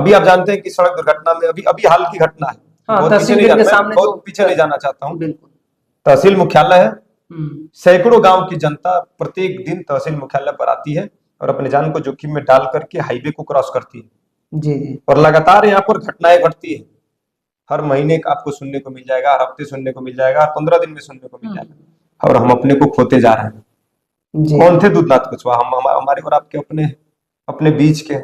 अभी आप जानते हैं कि सड़क दुर्घटना में अभी अभी हाल की घटना है, बहुत पीछे नहीं जाना, बहुत पीछे नहीं जाना चाहता हूँ। तहसील मुख्यालय है, सैकड़ों गांव की जनता प्रत्येक दिन तहसील मुख्यालय पर आती है और अपने जान को जोखिम में डाल करके हाईवे को क्रॉस करती है जी। और लगातार यहाँ पर घटनाएं घटती है। हर महीने का आपको सुनने को मिल जाएगा, हर हफ्ते सुनने को मिल जाएगा, हर 15 दिन में सुनने को मिल जाएगा, और हम अपने को खोते जा रहे हैं। कौन थे दूधनाथ कुशवाहा? हम हमारे और आपके अपने अपने बीच के,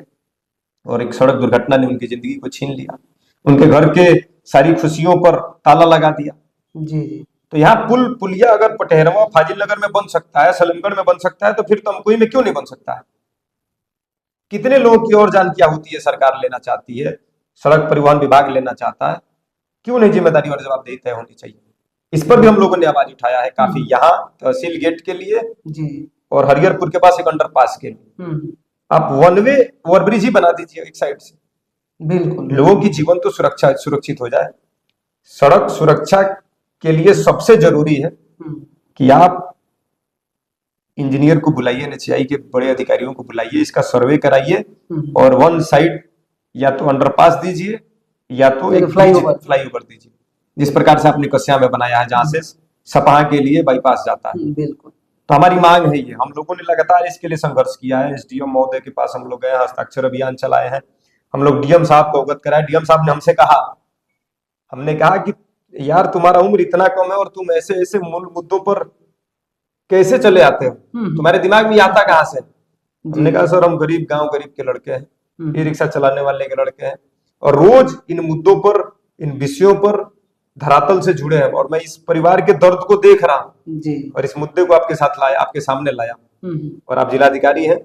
और एक सड़क दुर्घटना ने उनकी जिंदगी को छीन लिया, उनके घर के सारी खुशियों पर ताला लगा दिया जी। तो यहाँ पुल पुलिया अगर पटेहरवा फाजिल नगर में बन सकता है, सलीमगढ़ में बन सकता है, तो फिर तमकुही में क्यों नहीं बन सकता है? कितने लोगों की और जान की आहुति है सरकार लेना चाहती है, सड़क परिवहन विभाग लेना चाहता है, क्यों नहीं जिम्मेदारी और जवाबदेही तय होनी चाहिए? इस पर भी हम लोगों ने आवाज उठाया है काफी, यहाँ तहसील गेट के लिए जी और हरिहरपुर के पास एक अंडरपास के लिए आप वन वे ओवरब्रिज ही बना दीजिए एक साइड से, बिल्कुल लोगों की जीवन तो सुरक्षित हो जाए। सड़क सुरक्षा के लिए सबसे जरूरी है कि आप इंजीनियर को बुलाइए, एनएचएआई के बड़े अधिकारियों को बुलाइए, इसका सर्वे कराइए और वन साइड या तो अंडरपास दीजिए या तो एक फ्लाईओवर दीजिए, जिस प्रकार से आपने कस्या में बनाया है जहां से सपहा के लिए बाईपास जाता है। बिल्कुल, तो हमारी मांग है ये, हम लोगों ने लगातार इसके लिए संघर्ष किया है। एसडीएम महोदय के पास हम लोग गए, हस्ताक्षर अभियान चलाए हैं, हम लोग डीएम साहब को अवगत कराए। डीएम साहब ने हमसे कहा, हमने कहा कि यार तुम्हारा उम्र इतना कम है और तुम ऐसे ऐसे मूल मुद्दों पर कैसे चले आते हो, तुम्हारे दिमाग में आता कहां से? हमने कहा सर हम गरीब गांव गरीब के लड़के हैं, ई रिक्शा चलाने वाले के लड़के हैं, और रोज इन मुद्दों पर, इन विषयों पर धरातल से जुड़े हैं, और मैं इस परिवार के दर्द को देख रहा हूँ और इस मुद्दे को आपके साथ लाया, आपके सामने लाया। और आप जिलाधिकारी हैं,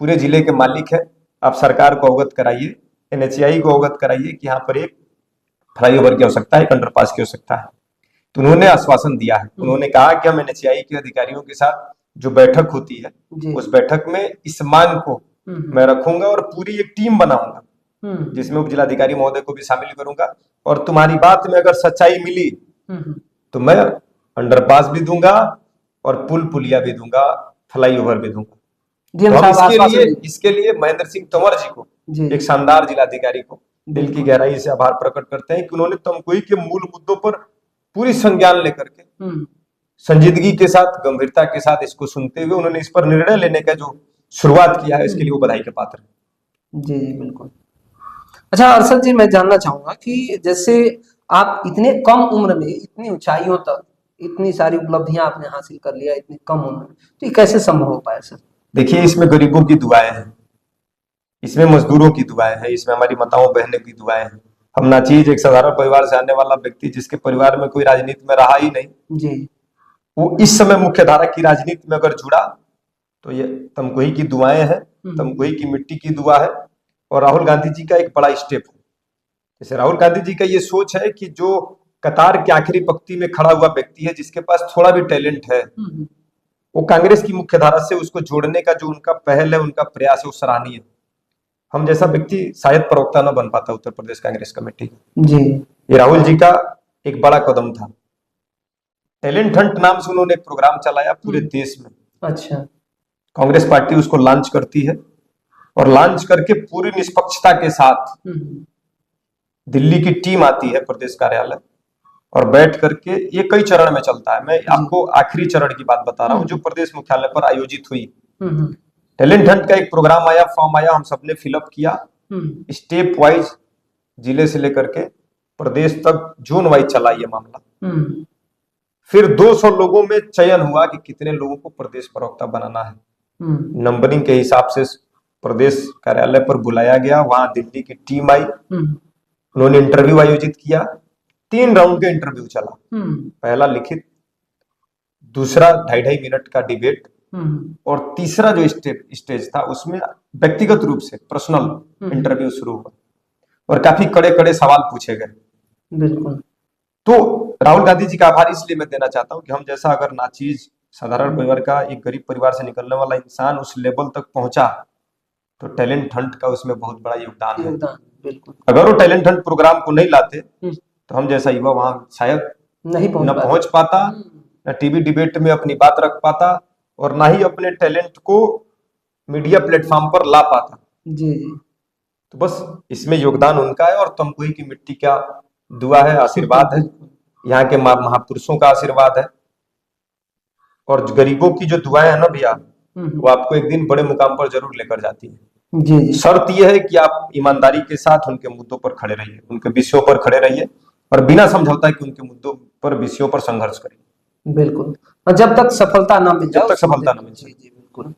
पूरे जिले के मालिक हैं, आप सरकार को अवगत कराइए, एनएचएआई को अवगत कराइए कि यहाँ पर एक फ्लाईओवर की आवश्यकता है, एक अंडरपास की आवश्यकता है। तो उन्होंने आश्वासन दिया है, उन्होंने कहा कि हम एनएचएआई के अधिकारियों के साथ जो बैठक होती है उस बैठक में इस मांग को मैं रखूंगा और पूरी एक टीम बनाऊंगा जिसमें उप जिलाधिकारी महोदय को भी शामिल करूंगा, और तुम्हारी बात में अगर सच्चाई मिली तो मैं अंडरपास भी दूंगा और पुल पुलिया भी दूंगा, फ्लाईओवर भी दूंगा। तो इसके लिए महेंद्र सिंह तंवर जी को, एक शानदार जिलाधिकारी को दिल की गहराई से आभार प्रकट करते हैं कि उन्होंने तमकुही के मूल मुद्दों पर पूरी संज्ञान लेकर के संजीदगी के साथ, गंभीरता के साथ इसको सुनते हुए उन्होंने इस पर निर्णय लेने का जो शुरुआत किया है, इसके लिए वो बधाई के पात्र हैं। जी जी बिल्कुल। अच्छा अरशद जी, मैं जानना चाहूंगा कि जैसे आप इतने कम उम्र में इतनी ऊंचाइयों तक इतनी सारी उपलब्धियां आपने हासिल कर लिया इतनी कम उम्र में, तो ये कैसे संभव हो पाया सर? देखिए, इसमें गरीबों की दुआएं हैं, इसमें मजदूरों की दुआएं हैं, इसमें हमारी माताओं बहनों की दुआएं हैं। हम नाचीज एक साधारण परिवार से आने वाला व्यक्ति, जिसके परिवार में कोई राजनीति में रहा ही नहीं जी, वो इस समय मुख्य धारा की राजनीति में अगर जुड़ा तो ये तमकुही की दुआएं हैं, तमकुही की मिट्टी की दुआ है, और राहुल गांधी जी का एक बड़ा स्टेप है। जैसे राहुल गांधी जी का ये सोच है कि जो कतार की आखिरी पंक्ति में खड़ा हुआ व्यक्ति है, जिसके पास थोड़ा भी टैलेंट है, वो कांग्रेस की मुख्य धारा से उसको जोड़ने का जो उनका पहल है, उनका प्रयास है, वो सराहनीय है। हम जैसा व्यक्ति शायद प्रवक्ता न बन पाता उत्तर प्रदेश कांग्रेस कमेटी जी, ये राहुल जी का एक बड़ा कदम था। टैलेंट हंट नाम से उन्होंने एक प्रोग्राम चलाया पूरे देश में। अच्छा, कांग्रेस पार्टी उसको लॉन्च करती है और लॉन्च करके पूरी निष्पक्षता के साथ दिल्ली की टीम आती है प्रदेश कार्यालय और बैठ करके, ये कई चरण में चलता है, मैं आपको आखिरी चरण की बात बता रहा हूँ जो प्रदेश मुख्यालय पर आयोजित हुई। टैलेंट हंट का एक प्रोग्राम आया, फॉर्म आया, हम सबने फिलअप किया, स्टेप वाइज जिले से लेकर के प्रदेश तक जोन वाइज चला ये मामला। फिर 200 लोगों में चयन हुआ कि कितने लोगों को प्रदेश प्रवक्ता बनाना है। नंबरिंग के हिसाब से प्रदेश कार्यालय पर बुलाया गया, वहां दिल्ली की टीम आई, उन्होंने इंटरव्यू आयोजित किया। 3 राउंड का इंटरव्यू चला, पहला लिखित, दूसरा 2.5 मिनट का डिबेट, और तीसरा जो स्टेज था उसमें व्यक्तिगत रूप से पर्सनल इंटरव्यू शुरू हुआ और काफी कड़े कड़े सवाल पूछे गए। बिल्कुल। तो राहुल गांधी जी का आभार इसलिए मैं देना चाहता हूं कि हम जैसा अगर नाचीज साधारण परिवार का, एक गरीब परिवार से निकलने वाला इंसान उस लेवल तक पहुंचा तो टैलेंट हंट का उसमें बहुत बड़ा योगदान है। अगर वो टैलेंट हंट प्रोग्राम को नहीं लाते तो हम जैसा युवा वहां शायद नहीं पहुंच पाता, न टीवी डिबेट में अपनी बात रख पाता, और ना ही अपने टैलेंट को मीडिया प्लेटफॉर्म पर ला पाता। जी जी। तो बस इसमें योगदान उनका है और तमकुही की मिट्टी का दुआ है, आशीर्वाद है, यहाँ के महापुरुषों का आशीर्वाद है, और गरीबों की जो दुआएं है ना भैया, वो आपको एक दिन बड़े मुकाम पर जरूर लेकर जाती है। जी। शर्त यह है कि आप ईमानदारी के साथ उनके मुद्दों पर खड़े रहिए, उनके विषयों पर खड़े रहिए, और बिना समझौता कि उनके मुद्दों पर, विषयों पर संघर्ष करिए। बिल्कुल, जब तक सफलता ना मिल जाए, जब तक सफलता ना मिल जाए। जी बिल्कुल।